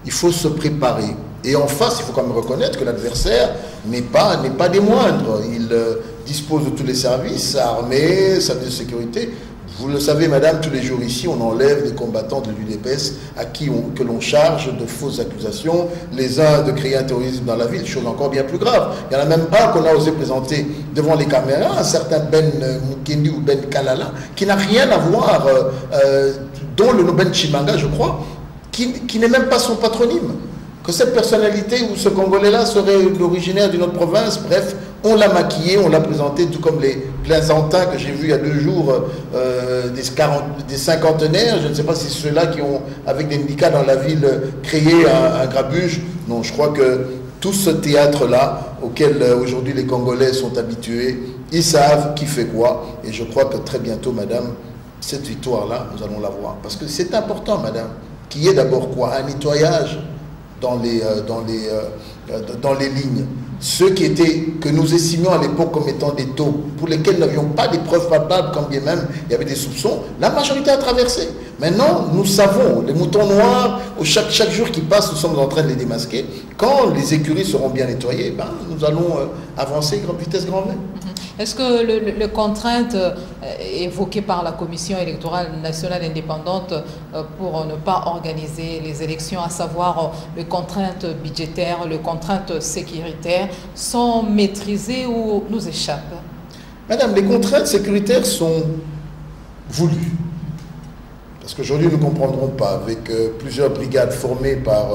Il faut se préparer. Et en face, il faut quand même reconnaître que l'adversaire n'est pas des moindres. Il dispose de tous les services, armée, services de sécurité. Vous le savez, madame, tous les jours ici, on enlève des combattants de l'UDPS que l'on charge de fausses accusations, les uns de créer un terrorisme dans la ville, chose encore bien plus grave. Il y en a même un qu'on a osé présenter devant les caméras, un certain Ben Mukendi ou Ben Kalala, qui n'a rien à voir, dont le Ben Chimanga, je crois, qui n'est même pas son patronyme. Que cette personnalité ou ce Congolais-là serait originaire d'une autre province, bref, on l'a maquillé, on l'a présenté, tout comme les plaisantins que j'ai vus il y a 2 jours, des cinquantenaires, je ne sais pas si ceux-là qui ont, avec des médicats dans la ville, créé un grabuge. Non, je crois que tout ce théâtre-là, auquel aujourd'hui les Congolais sont habitués, ils savent qui fait quoi, et je crois que très bientôt, madame, cette victoire-là, nous allons la voir. Parce que c'est important, madame, qu'il y ait d'abord quoi? Un nettoyage dans les lignes. Ceux que nous estimions à l'époque comme étant des taupes, pour lesquels nous n'avions pas des preuves palpables, quand bien même il y avait des soupçons, la majorité a traversé. Maintenant, nous savons, les moutons noirs, chaque jour qui passe, nous sommes en train de les démasquer. Quand les écuries seront bien nettoyées, ben, nous allons avancer vitesse grand V. Est-ce que les contraintes évoquées par la Commission électorale nationale indépendante pour ne pas organiser les élections, à savoir les contraintes budgétaires, les contraintes sécuritaires, sont maîtrisées ou nous échappent? Madame, les contraintes sécuritaires sont voulues. Parce qu'aujourd'hui, nous ne comprendrons pas, avec plusieurs brigades formées par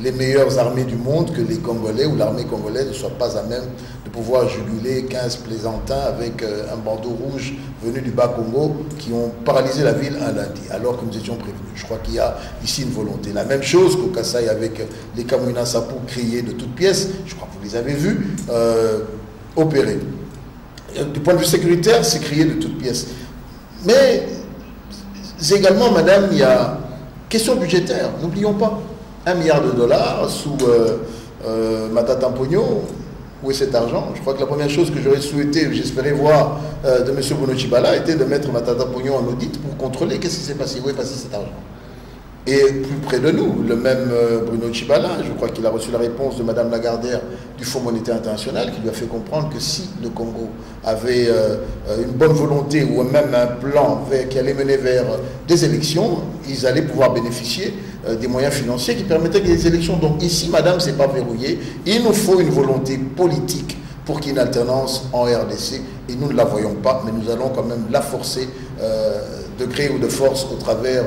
les meilleures armées du monde, que les Congolais ou l'armée congolaise ne soit pas à même de pouvoir juguler 15 plaisantins avec un bandeau rouge venu du Bas-Congo qui ont paralysé la ville un lundi, alors que nous étions prévenus. Je crois qu'il y a ici une volonté. La même chose qu'au Kasaï avec les Kamouina Sapou criés de toutes pièces, je crois que vous les avez vus, opérer. Du point de vue sécuritaire, c'est crié de toutes pièces. Mais également, madame, il y a question budgétaire. N'oublions pas, 1 milliard de dollars sous Matata Pogno. Où est cet argent? Je crois que la première chose que j'aurais souhaité, j'espérais voir de M. Bruno Tshibala, était de mettre Matata Pogno en audit pour contrôler qu'est-ce qui s'est passé, où est passé cet argent. Et plus près de nous, le même Bruno Tshibala, je crois qu'il a reçu la réponse de Mme Lagardère du Fonds monétaire international, qui lui a fait comprendre que si le Congo avait une bonne volonté ou même un plan qui allait mener vers des élections, ils allaient pouvoir bénéficier des moyens financiers qui permettaient qu'il y ait des élections. Donc ici, madame, ce n'est pas verrouillé. Il nous faut une volonté politique pour qu'il y ait une alternance en RDC. Et nous ne la voyons pas, mais nous allons quand même la forcer de gré ou de force au travers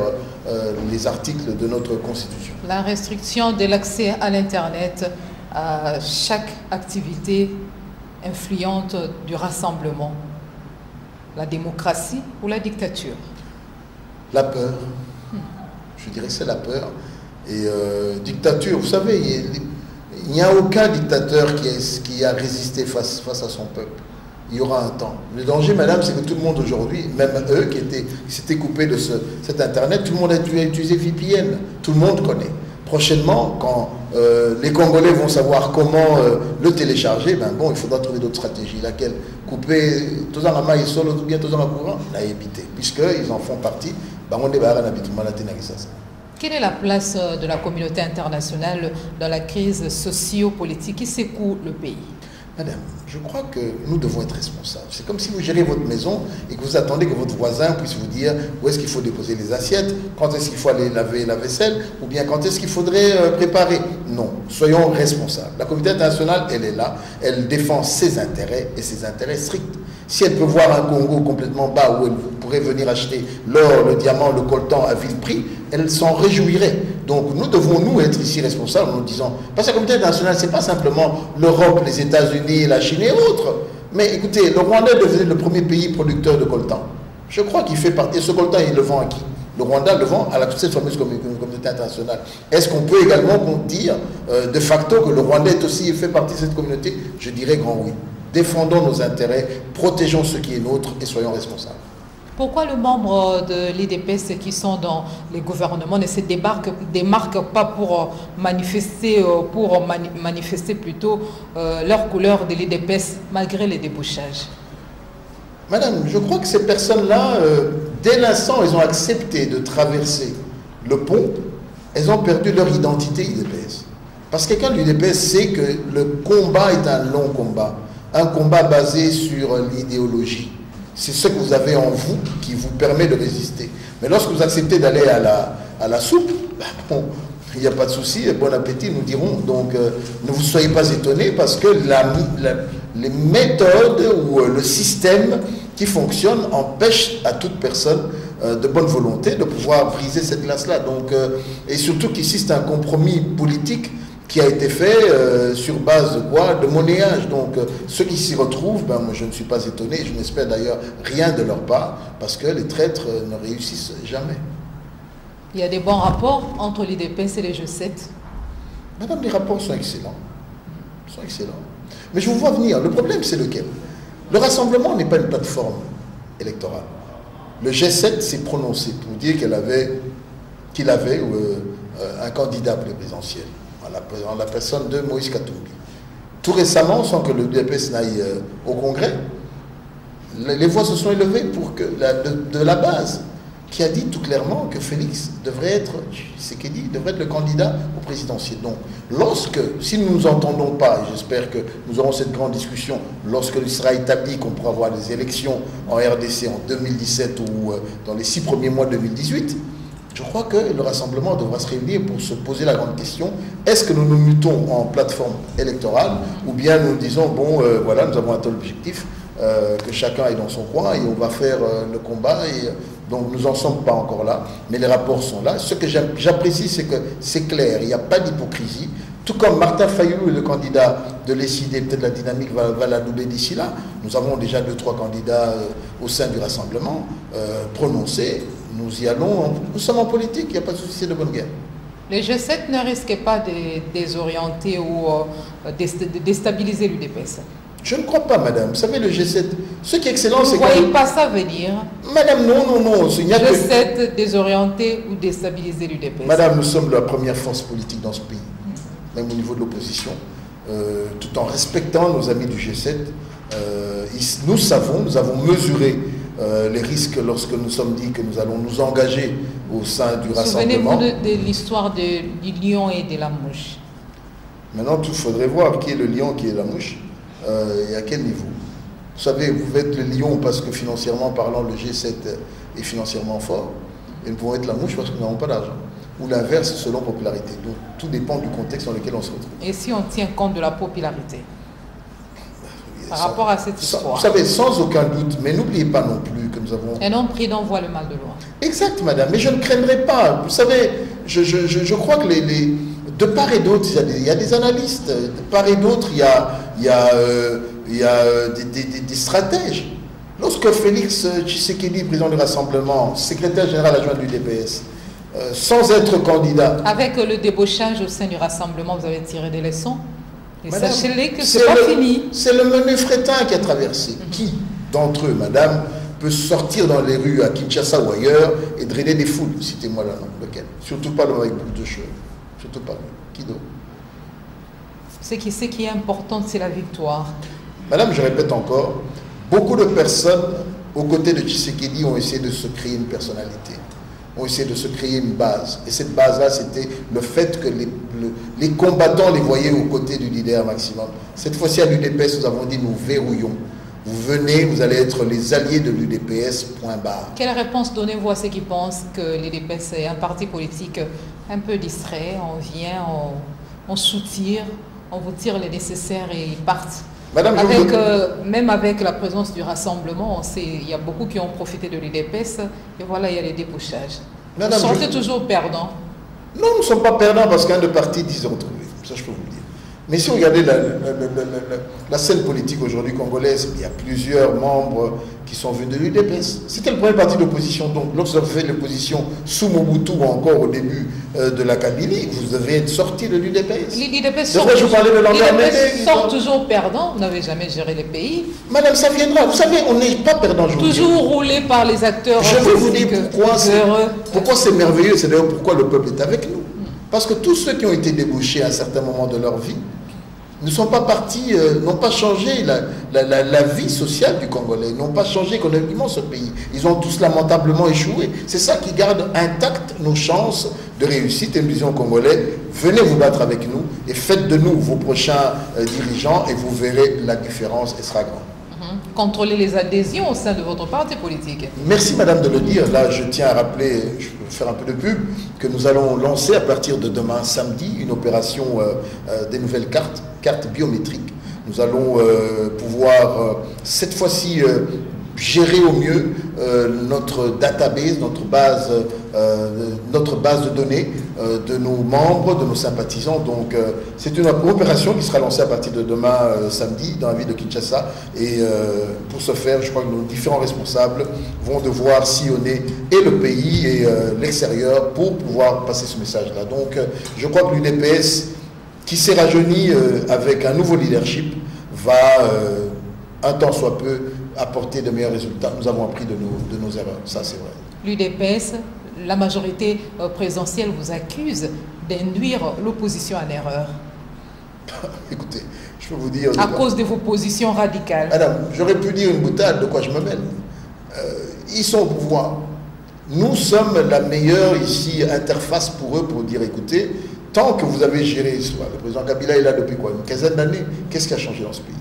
les articles de notre Constitution. La restriction de l'accès à l'Internet à chaque activité influente du rassemblement. La démocratie ou la dictature? La peur. Je dirais que c'est la peur. Et dictature, vous savez, il n'y a aucun dictateur qui a résisté face à son peuple. Il y aura un temps. Le danger, madame, c'est que tout le monde aujourd'hui, même eux qui s'étaient coupés de cet Internet, tout le monde a utilisé VPN. Tout le monde connaît. Prochainement, quand les Congolais vont savoir comment le télécharger, ben bon, il faudra trouver d'autres stratégies. Laquelle? Couper tous en main et solo, ou bien tous en courant, là, éviter. Puisqu'ils en font partie, ben on débarrasse habituellement la ténègre. Quelle est la place de la communauté internationale dans la crise socio-politique qui secoue le pays? Madame, je crois que nous devons être responsables. C'est comme si vous gérez votre maison et que vous attendez que votre voisin puisse vous dire où est-ce qu'il faut déposer les assiettes, quand est-ce qu'il faut aller laver la vaisselle, ou bien quand est-ce qu'il faudrait préparer. Non, soyons responsables. La communauté internationale, elle est là, elle défend ses intérêts et ses intérêts stricts. Si elle peut voir un Congo complètement bas où elle pourrait venir acheter l'or, le diamant, le coltan à vil prix, elle s'en réjouirait. Donc nous devons, nous, être ici responsables en nous disant, parce que la communauté internationale, ce n'est pas simplement l'Europe, les États-Unis, la Chine et autres. Mais écoutez, le Rwanda est devenu le premier pays producteur de coltan. Je crois qu'il fait partie, ce coltan, il le vend à qui? Le Rwanda le vend à cette fameuse communauté internationale. Est-ce qu'on peut également dire de facto que le Rwanda aussi fait partie de cette communauté? Je dirais grand oui. Défendons nos intérêts, protégeons ce qui est nôtre et soyons responsables. Pourquoi les membres de l'IDPS qui sont dans les gouvernements ne se démarquent pas pour manifester plutôt leur couleur de l'IDPS malgré les débouchages? Madame, je crois que ces personnes-là, dès l'instant où elles ont accepté de traverser le pont, elles ont perdu leur identité IDPS. Parce que quelqu'un de l'IDPS sait que le combat est un long combat, un combat basé sur l'idéologie. C'est ce que vous avez en vous qui vous permet de résister. Mais lorsque vous acceptez d'aller à la soupe, bon, il n'y a pas de souci, bon appétit, nous dirons. Donc, ne vous soyez pas étonnés parce que les méthodes ou le système qui fonctionne empêche à toute personne de bonne volonté de pouvoir briser cette glace-là. Donc, et surtout qu'ici, c'est un compromis politique qui a été fait sur base de quoi? De monnayage. Donc ceux qui s'y retrouvent, ben, moi je ne suis pas étonné, je n'espère d'ailleurs rien de leur part, parce que les traîtres ne réussissent jamais. Il y a des bons rapports entre l'IDPS et les G7? Madame, les rapports sont excellents. Mais je vous vois venir. Le problème, c'est lequel? Le rassemblement n'est pas une plateforme électorale. Le G7 s'est prononcé pour dire qu'il avait un candidat pour les présidentielles, en la personne de Moïse Katumbi. Tout récemment, sans que le DPS n'aille au Congrès, les voix se sont élevées pour que de la base, qui a dit tout clairement que Félix devrait être le candidat au présidentiel. Donc, si nous ne nous entendons pas, et j'espère que nous aurons cette grande discussion lorsqu'il sera établi qu'on pourra avoir des élections en RDC en 2017 ou dans les 6 premiers mois de 2018, je crois que le rassemblement devra se réunir pour se poser la grande question, est-ce que nous nous mutons en plateforme électorale ou bien nous disons, bon, voilà, nous avons un tel objectif, que chacun est dans son coin et on va faire le combat. Et donc nous n'en sommes pas encore là, mais les rapports sont là. Ce que j'apprécie, c'est que c'est clair, il n'y a pas d'hypocrisie. Tout comme Martin Fayulu est le candidat de l'ESID, peut-être la dynamique va la doubler d'ici là. Nous avons déjà 2-3 candidats au sein du rassemblement prononcés. Nous y allons, nous sommes en politique, il n'y a pas de souci, c'est de bonne guerre. Les G7 ne risquent pas de désorienter ou de déstabiliser l'UDPS? Je ne crois pas, madame. Vous savez, le G7, ce qui est excellent, c'est que... Vous ne voyez pas ça venir? Madame, non. Il n'y a G7 désorienter ou déstabiliser l'UDPS. Madame, nous sommes la première force politique dans ce pays, même au niveau de l'opposition, tout en respectant nos amis du G7. Nous avons mesuré les risques lorsque nous sommes dit que nous allons nous engager au sein du rassemblement. Souvenez-vous de l'histoire du lion et de la mouche. Maintenant, il faudrait voir qui est le lion, qui est la mouche, et à quel niveau. Vous savez, vous êtes le lion parce que financièrement parlant, le G7 est financièrement fort, et nous pouvons être la mouche parce que nous n'avons pas d'argent. Ou l'inverse selon popularité. Donc, tout dépend du contexte dans lequel on se retrouve. Et si on tient compte de la popularité par rapport à cette histoire? Vous savez, sans aucun doute, mais n'oubliez pas non plus que nous avons... Un homme prudent voit le mal de loin. Exact, madame, mais je ne craindrai pas. Vous savez, je crois que de part et d'autre, il y a des analystes. De part et d'autre, il y a des stratèges. Lorsque Félix Tshisekedi, président du Rassemblement, secrétaire général adjoint du DPS, sans être candidat... Avec le débauchage au sein du Rassemblement, vous avez tiré des leçons? Et sachez-les que ce n'est pas fini. C'est le menu fretin qui a traversé. Qui d'entre eux, madame, peut sortir dans les rues à Kinshasa ou ailleurs et drainer des foules? Citez-moi le nom. Lequel? Surtout pas l'homme avec plus de cheveux. Surtout pas. Qui d'autre? Ce qui est important, c'est la victoire. Madame, je répète encore, beaucoup de personnes aux côtés de Tshisekedi ont essayé de se créer une personnalité, ont essayé de se créer une base. Et cette base-là, c'était le fait que les combattants les voyaient aux côtés du leader maximum. Cette fois-ci, à l'UDPS, nous avons dit, nous verrouillons. Vous venez, vous allez être les alliés de l'UDPS, point barre. Quelle réponse donnez-vous à ceux qui pensent que l'UDPS est un parti politique un peu distrait? On vient, on soutire, on vous tire les nécessaires et ils partent. Madame, même avec la présence du Rassemblement, on sait, il y a beaucoup qui ont profité de l'UDPS et voilà, il y a les débauchages. Vous sortez toujours perdant? Non, nous ne sommes pas perdants parce qu'un de partis dit se retrouver. Ça, je peux vous le dire. Mais si vous regardez la scène politique aujourd'hui congolaise, il y a plusieurs membres qui sont venus de l'UDPS. C'était le premier parti d'opposition. Donc, lorsque vous avez fait l'opposition sous Mobutu ou encore au début de la Kabylie, vous devez être sorti de l'UDPS. L'UDPS sort toujours perdant. Vous n'avez jamais géré les pays. Madame, ça viendra. Vous savez, on n'est pas perdant aujourd'hui. Toujours roulé par les acteurs. Je vais vous dire pourquoi c'est merveilleux. C'est d'ailleurs pourquoi le peuple est avec nous. Parce que tous ceux qui ont été débauchés à un certain moment de leur vie ne sont pas partis, n'ont pas changé la vie sociale du Congolais, n'ont pas changé économiquement ce pays. Ils ont tous lamentablement échoué. C'est ça qui garde intactes nos chances de réussite. Et nous disons aux Congolais, venez vous battre avec nous et faites de nous vos prochains dirigeants et vous verrez la différence et sera grande. Contrôler les adhésions au sein de votre parti politique. Merci madame de le dire. Là, je tiens à rappeler, je peux faire un peu de pub, que nous allons lancer à partir de demain samedi une opération des nouvelles cartes biométriques. Nous allons pouvoir cette fois-ci gérer au mieux notre database, notre base de données de nos membres, de nos sympathisants. Donc c'est une opération qui sera lancée à partir de demain samedi dans la ville de Kinshasa. Et pour ce faire, je crois que nos différents responsables vont devoir sillonner et le pays et l'extérieur pour pouvoir passer ce message-là. Donc je crois que l'UDPS, qui s'est rajeuni avec un nouveau leadership, va un temps soit peu apporter de meilleurs résultats. Nous avons appris de nos erreurs, ça c'est vrai. L'UDPS, la majorité présidentielle vous accuse d'induire l'opposition en erreur. Écoutez, je peux vous dire... À cause de vos positions radicales. Madame, j'aurais pu dire une boutade, de quoi je me mêle. Ils sont au pouvoir. Nous sommes la meilleure ici interface pour eux pour dire, écoutez, tant que vous avez géré, le président Kabila est là depuis quoi, une quinzaine d'années, qu'est-ce qui a changé dans ce pays?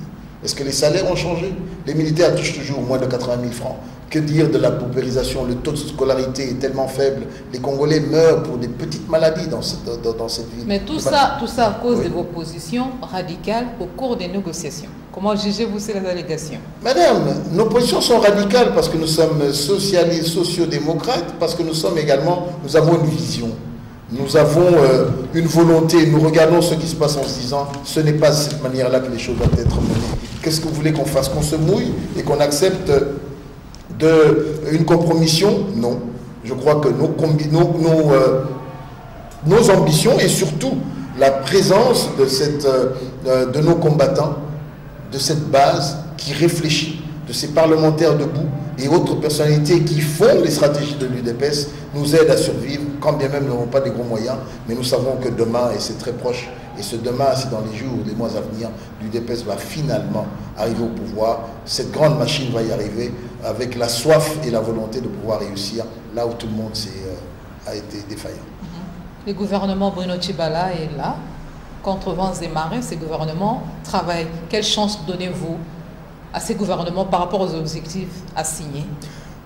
Est-ce que les salaires ont changé? Les militaires touchent toujours moins de 80 000 francs. Que dire de la paupérisation? Le taux de scolarité est tellement faible. Les Congolais meurent pour des petites maladies dans cette ville. Mais tout ça à cause de vos positions radicales au cours des négociations. Comment jugez-vous ces allégations? Madame, nos positions sont radicales parce que nous sommes socialistes, sociodémocrates, parce que nous avons une vision. Nous avons une volonté, nous regardons ce qui se passe en se disant, ce n'est pas de cette manière-là que les choses doivent être menées. Qu'est-ce que vous voulez qu'on fasse? Qu'on se mouille et qu'on accepte une compromission? Non. Je crois que nos ambitions et surtout la présence de nos combattants de cette base qui réfléchit, de ces parlementaires debout et autres personnalités qui font les stratégies de l'UDPS nous aident à survivre, quand bien même nous n'avons pas des gros moyens, mais nous savons que demain, et c'est très proche, et ce demain, c'est dans les jours ou les mois à venir, l'UDPS va finalement arriver au pouvoir. Cette grande machine va y arriver avec la soif et la volonté de pouvoir réussir là où tout le monde a été défaillant. Le gouvernement Bruno Tshibala est là. Contre vents et marées, ces gouvernements travaillent. Quelle chance donnez-vous à ces gouvernements par rapport aux objectifs assignés?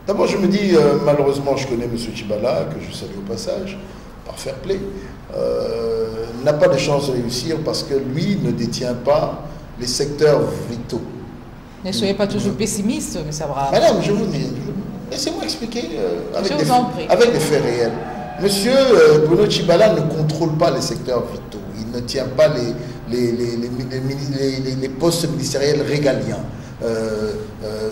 D'abord, je me dis, malheureusement, je connais M. Tshibala, que je salue au passage, par fair play, n'a pas de chance de réussir parce que lui ne détient pas les secteurs vitaux. Ne soyez pas toujours pessimiste, M. Abraham. Madame, je vous dis, laissez-moi expliquer avec des faits réels. Monsieur Bruno Tshibala ne contrôle pas les secteurs vitaux. Il ne tient pas les postes ministériels régaliens,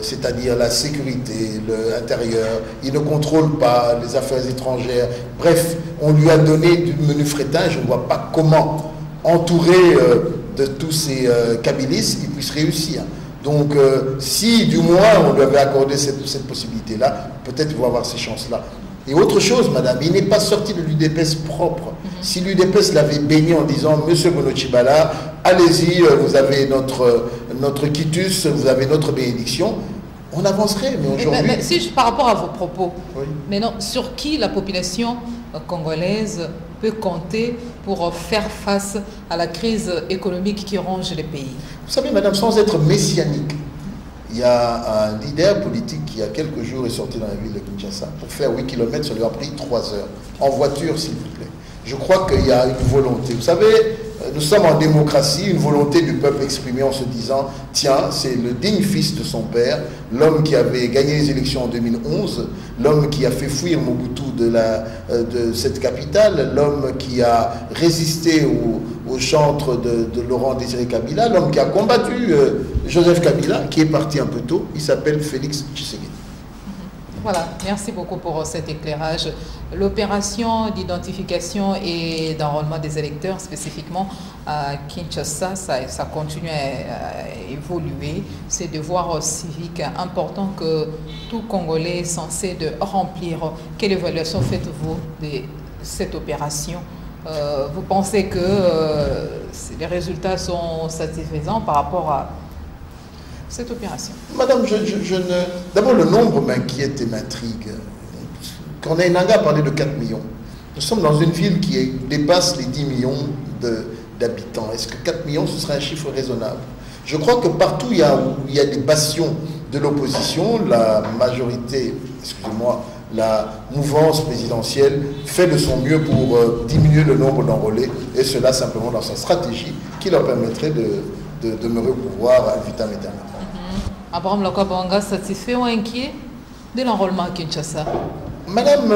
c'est-à-dire la sécurité, l'intérieur. Il ne contrôle pas les affaires étrangères. Bref, on lui a donné du menu fretin. Je ne vois pas comment, entouré de tous ces kabylistes, il puisse réussir. Donc, si du moins on lui avait accordé cette possibilité-là, peut-être il va avoir ces chances-là. Et autre chose, madame, il n'est pas sorti de l'UDPS propre. Si l'UDPS l'avait béni en disant « Monsieur Bruno Tshibala, allez-y, vous avez notre quitus, vous avez notre bénédiction », on avancerait. Mais aujourd'hui... Mais si par rapport à vos propos, oui. Maintenant, sur qui la population congolaise peut compter pour faire face à la crise économique qui ronge les pays? Vous savez, madame, sans être messianique, il y a un leader politique qui, il y a quelques jours, est sorti dans la ville de Kinshasa. Pour faire 8 km, ça lui a pris 3 heures. En voiture, s'il vous plaît. Je crois qu'il y a une volonté. Vous savez, nous sommes en démocratie, une volonté du peuple exprimée en se disant « Tiens, c'est le digne fils de son père, l'homme qui avait gagné les élections en 2011, l'homme qui a fait fuir Mobutu de cette capitale, l'homme qui a résisté au chantre de Laurent Désiré Kabila, l'homme qui a combattu Joseph Kabila, qui est parti un peu tôt. Il s'appelle Félix Tshisekedi. » Voilà, merci beaucoup pour cet éclairage. L'opération d'identification et d'enrôlement des électeurs, spécifiquement à Kinshasa, ça continue à évoluer. C'est devoir civique important que tout Congolais est censé de remplir. Quelle évaluation faites-vous de cette opération? Vous pensez que les résultats sont satisfaisants par rapport à cette opération? Madame, d'abord, le nombre m'inquiète et m'intrigue. Corneille Nangaa a parlé de 4 millions. Nous sommes dans une ville qui dépasse les 10 millions d'habitants. Est-ce que 4 millions, ce serait un chiffre raisonnable? Je crois que partout où il y a des bastions de l'opposition, la majorité, excusez-moi, la mouvance présidentielle fait de son mieux pour diminuer le nombre d'enrôlés, et cela simplement dans sa stratégie qui leur permettrait de demeurer au pouvoir à vitam aeternam. Abraham Lokabonga, satisfait ou inquiet de l'enrôlement à Kinshasa? Madame,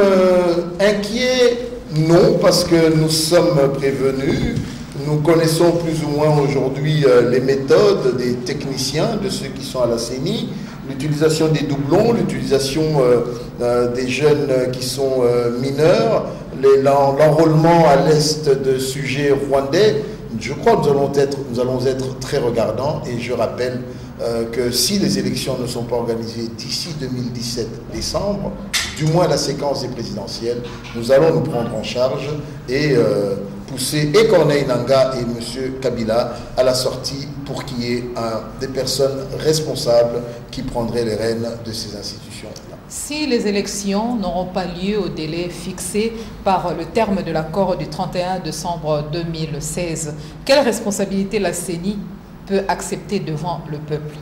inquiet, non, parce que nous sommes prévenus. Nous connaissons plus ou moins aujourd'hui les méthodes des techniciens, de ceux qui sont à la CENI, l'utilisation des doublons, l'utilisation des jeunes qui sont mineurs, l'enrôlement à l'est de sujets rwandais. Je crois que nous allons être très regardants, et je rappelle que si les élections ne sont pas organisées d'ici 2017 décembre, du moins la séquence des présidentielles, nous allons nous prendre en charge et pousser et Corneille Nangaa et M. Kabila à la sortie pour qu'il y ait des personnes responsables qui prendraient les rênes de ces institutions-là. Si les élections n'auront pas lieu au délai fixé par le terme de l'accord du 31 décembre 2016, quelle responsabilité la CENI peut accepter devant le peuple?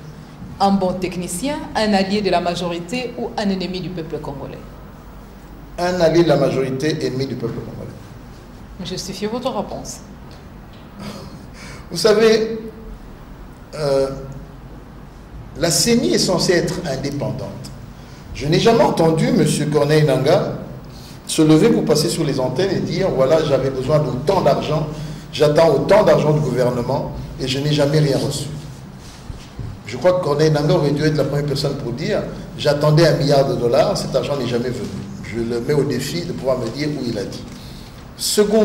Un bon technicien, un allié de la majorité ou un ennemi du peuple congolais? Un allié de la majorité, ennemi du peuple congolais. Justifiez votre réponse. Vous savez, la CENI est censée être indépendante. Je n'ai jamais entendu M. Corneille Nangaa se lever pour passer sur les antennes et dire « Voilà, j'avais besoin d'autant d'argent, j'attends autant d'argent du gouvernement et je n'ai jamais rien reçu. » Je crois que Corneille Nangaa aurait dû être la première personne pour dire « J'attendais $1 milliard, cet argent n'est jamais venu. » Je le mets au défi de pouvoir me dire où il a dit. Second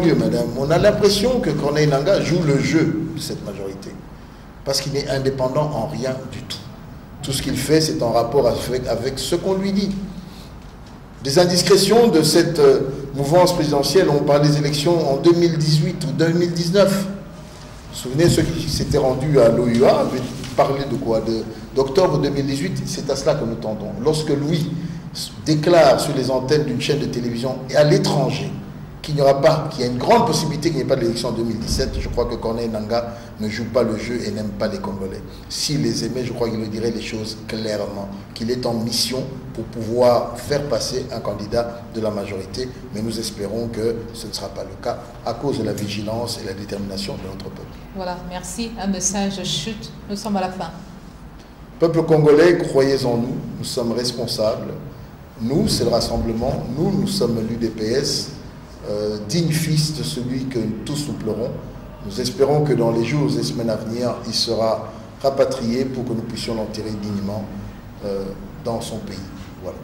lieu, madame, on a l'impression que Corneille Nangaa joue le jeu de cette majorité. parce qu'il n'est indépendant en rien du tout. Tout ce qu'il fait, c'est en rapport avec ce qu'on lui dit. Des indiscrétions de cette mouvance présidentielle, on parle des élections en 2018 ou 2019. Vous vous souvenez, ceux qui s'étaient rendus à l'OUA avaient parlé de quoi? D'octobre 2018, c'est à cela que nous tendons. Lorsque Louis déclare sur les antennes d'une chaîne de télévision et à l'étranger qu'il y a une grande possibilité qu'il n'y ait pas d'élection en 2017, je crois que Corneille Nangaa ne joue pas le jeu et n'aime pas les Congolais. S'il les aimait, je crois qu'il le dirait les choses clairement, qu'il est en mission pour pouvoir faire passer un candidat de la majorité, mais nous espérons que ce ne sera pas le cas à cause de la vigilance et la détermination de notre peuple. Voilà, merci. Un message chute, nous sommes à la fin. Peuple congolais, croyez en nous, nous sommes responsables. Nous, c'est le rassemblement, nous sommes l'UDPS, digne fils de celui que tous nous pleurons. Nous espérons que dans les jours et semaines à venir, il sera rapatrié pour que nous puissions l'enterrer dignement dans son pays. Voilà.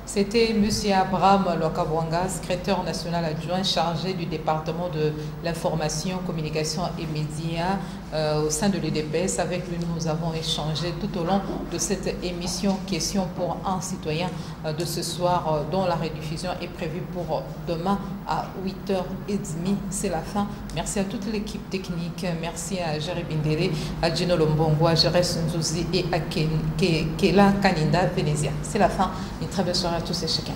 C'était M. Abraham Lwakabwanga, secrétaire national adjoint chargé du département de l'information, communication et médias au sein de l'UDPS. Avec lui, nous avons échangé tout au long de cette émission Question pour un citoyen de ce soir, dont la rediffusion est prévue pour demain à 8h30. C'est la fin. Merci à toute l'équipe technique. Merci à Jerry Bindele, à Gino Lombongo, à Jerez Nzouzi et à Kela Kaninda Venezia. C'est la fin. Une très belle soirée à tous et chacun.